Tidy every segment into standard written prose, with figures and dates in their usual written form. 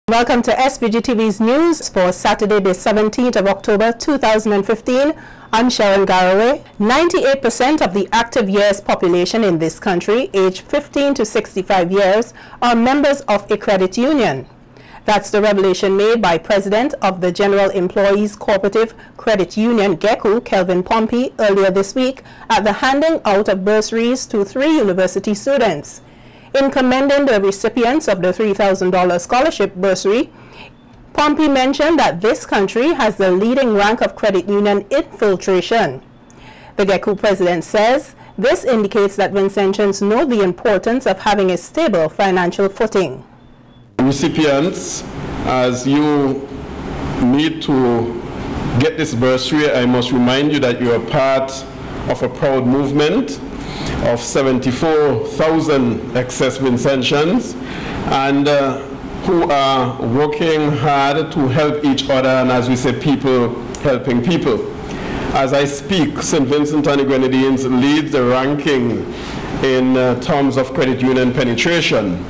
Welcome to SVG-TV's news for Saturday, the 17th of October 2015. I'm Sharon Garraway. 98% of the active years population in this country, aged 15 to 65 years, are members of a credit union. That's the revelation made by President of the General Employees Cooperative Credit Union, GECU, Kelvin Pompey, earlier this week at the handing out of bursaries to 3 university students. In commending the recipients of the $3,000 scholarship bursary, Pompey mentioned that this country has the leading rank of credit union infiltration. The GECU president says this indicates that Vincentians know the importance of having a stable financial footing. Recipients, as you need to get this bursary, I must remind you that you are part of a proud movement of 74,000 excess Vincentians and who are working hard to help each other, and as we say, people helping people. As I speak, St. Vincent and the Grenadines lead the ranking in terms of credit union penetration.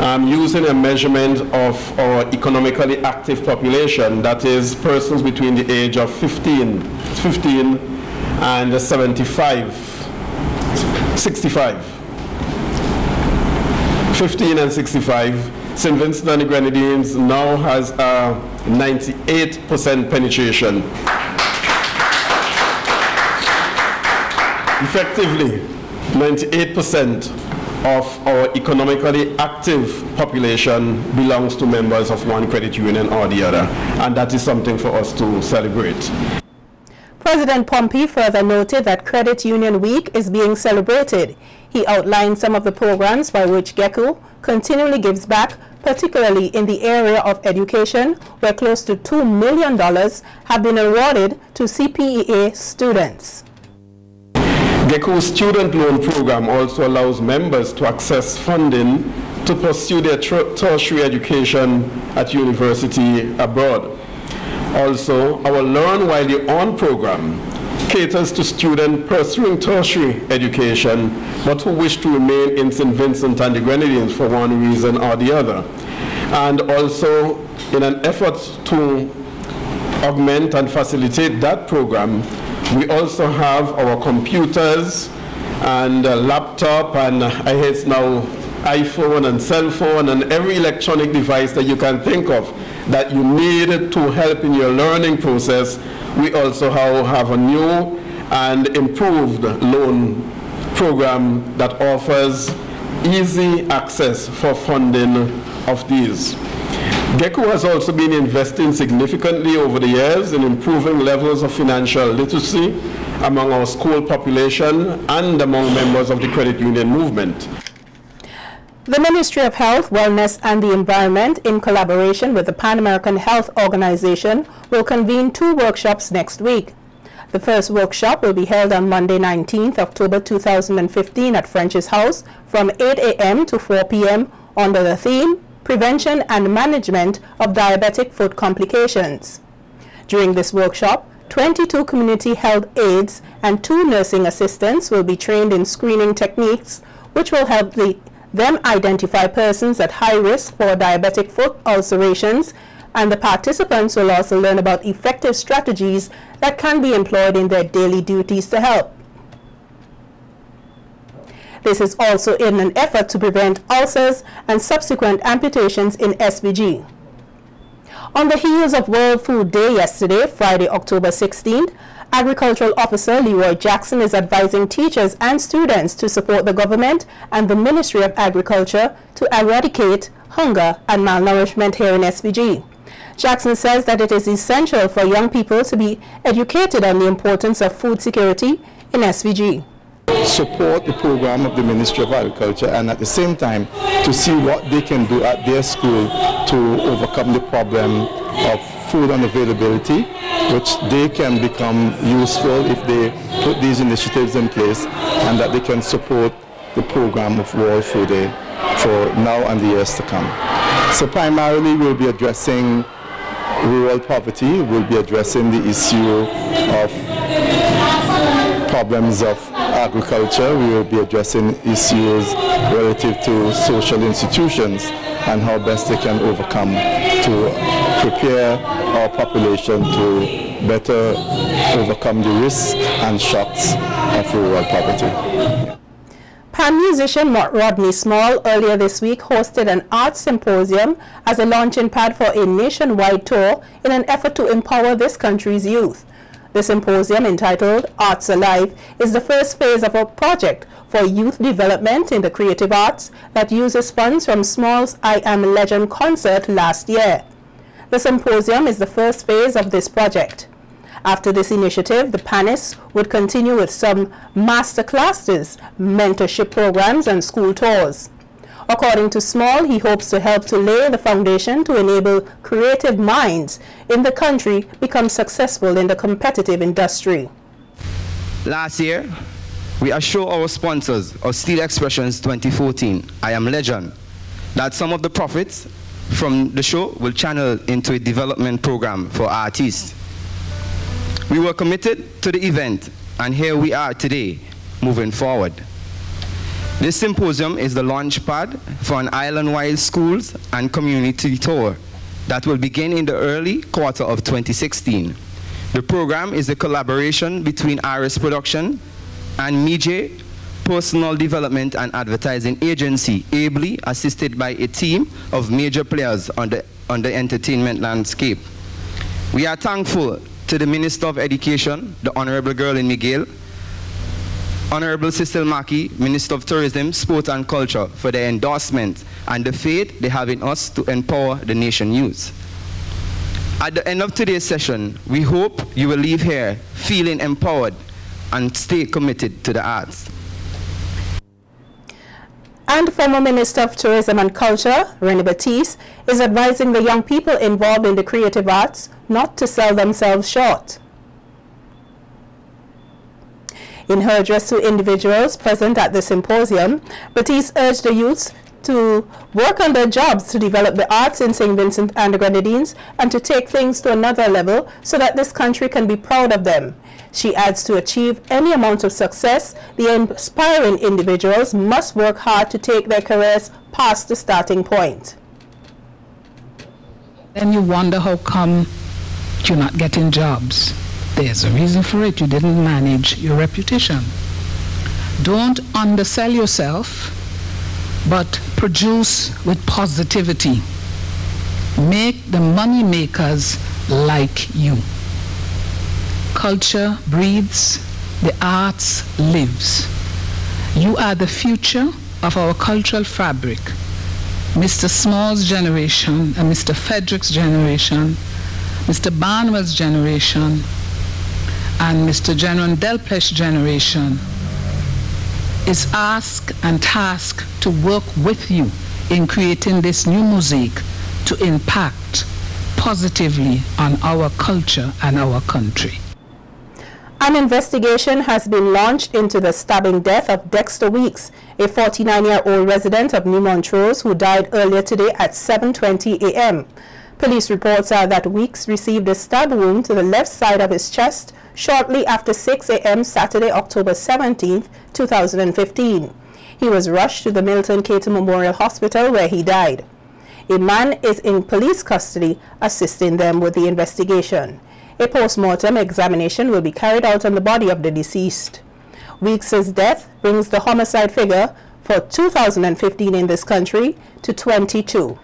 I'm using a measurement of our economically active population, that is persons between the age of 15 and 65. 15 and 65. St. Vincent and the Grenadines now has a 98% penetration. Effectively, 98% of our economically active population belongs to members of one credit union or the other, and that is something for us to celebrate. President Pompey further noted that Credit Union Week is being celebrated. He outlined some of the programs by which GECU continually gives back, particularly in the area of education, where close to $2 million have been awarded to CPEA students. GECU's student loan program also allows members to access funding to pursue their tertiary education at university abroad. Also, our Learn While You're On program caters to students pursuing tertiary education but who wish to remain in St. Vincent and the Grenadines for one reason or the other. And also, in an effort to augment and facilitate that program, we also have our computers and laptop and I hate now iPhone and cell phone and every electronic device that you can think of that you need to help in your learning process. We also have a new and improved loan program that offers easy access for funding of these. GECU has also been investing significantly over the years in improving levels of financial literacy among our school population and among members of the credit union movement. The Ministry of Health, Wellness and the Environment, in collaboration with the Pan American Health Organization, will convene 2 workshops next week. The first workshop will be held on Monday, 19th October 2015 at French's House from 8 a.m. to 4 p.m. under the theme, Prevention and Management of Diabetic Foot Complications. During this workshop, 22 community health aides and 2 nursing assistants will be trained in screening techniques which will help them identify persons at high risk for diabetic foot ulcerations, and the participants will also learn about effective strategies that can be employed in their daily duties to help. This is also in an effort to prevent ulcers and subsequent amputations in SVG. On the heels of World Food Day yesterday, Friday, October 16th, Agricultural Officer Leroy Jackson is advising teachers and students to support the government and the Ministry of Agriculture to eradicate hunger and malnourishment here in SVG. Jackson says that it is essential for young people to be educated on the importance of food security in SVG. Support the program of the Ministry of Agriculture and at the same time to see what they can do at their school to overcome the problem of food unavailability, which they can become useful if they put these initiatives in place, and that they can support the program of World Food Day for now and the years to come. So primarily we'll be addressing rural poverty, we'll be addressing the issue of problems of agriculture, we will be addressing issues relative to social institutions, and how best they can overcome to prepare our population to better overcome the risks and shocks of rural poverty. Pan musician Rodney Small earlier this week hosted an arts symposium as a launching pad for a nationwide tour in an effort to empower this country's youth. The symposium, entitled Arts Alive, is the first phase of a project for youth development in the creative arts that uses funds from Small's I Am Legend concert last year. The symposium is the first phase of this project. After this initiative, the panelists would continue with some master classes, mentorship programs, and school tours. According to Small, he hopes to help to lay the foundation to enable creative minds in the country become successful in the competitive industry. Last year, we assured our sponsors of Steel Expressions 2014, I Am Legend, that some of the profits from the show will channel into a development program for artists. We were committed to the event, and here we are today, moving forward. This symposium is the launch pad for an island-wide schools and community tour that will begin in the early quarter of 2016. The program is a collaboration between RS Production and MIJE Personal Development and Advertising Agency, ably assisted by a team of major players on the entertainment landscape. We are thankful to the Minister of Education, the Honorable Girl in Miguel, Honorable Cecil Maki, Minister of Tourism, Sport and Culture, for their endorsement and the faith they have in us to empower the nation youth. At the end of today's session, we hope you will leave here feeling empowered and stay committed to the arts. And former Minister of Tourism and Culture, Renee Batiste, is advising the young people involved in the creative arts not to sell themselves short. In her address to individuals present at the symposium, Batiste urged the youths to work on their jobs to develop the arts in St. Vincent and the Grenadines and to take things to another level so that this country can be proud of them. She adds, to achieve any amount of success, the inspiring individuals must work hard to take their careers past the starting point. Then you wonder how come you're not getting jobs. There's a reason for it. You didn't manage your reputation. Don't undersell yourself, but produce with positivity. Make the money makers like you. Culture breathes, the arts lives. You are the future of our cultural fabric. Mr. Small's generation and Mr. Frederick's generation, Mr. Barnwell's generation, and Mr. General Delpech's generation is asked and tasked to work with you in creating this new music to impact positively on our culture and our country. An investigation has been launched into the stabbing death of Dexter Weeks, a 49-year-old resident of New Montrose who died earlier today at 7:20 a.m. Police reports are that Weeks received a stab wound to the left side of his chest shortly after 6 a.m. Saturday, October 17, 2015. He was rushed to the Milton Cater Memorial Hospital where he died. A man is in police custody assisting them with the investigation. A post-mortem examination will be carried out on the body of the deceased. Weeks' death brings the homicide figure for 2015 in this country to 22.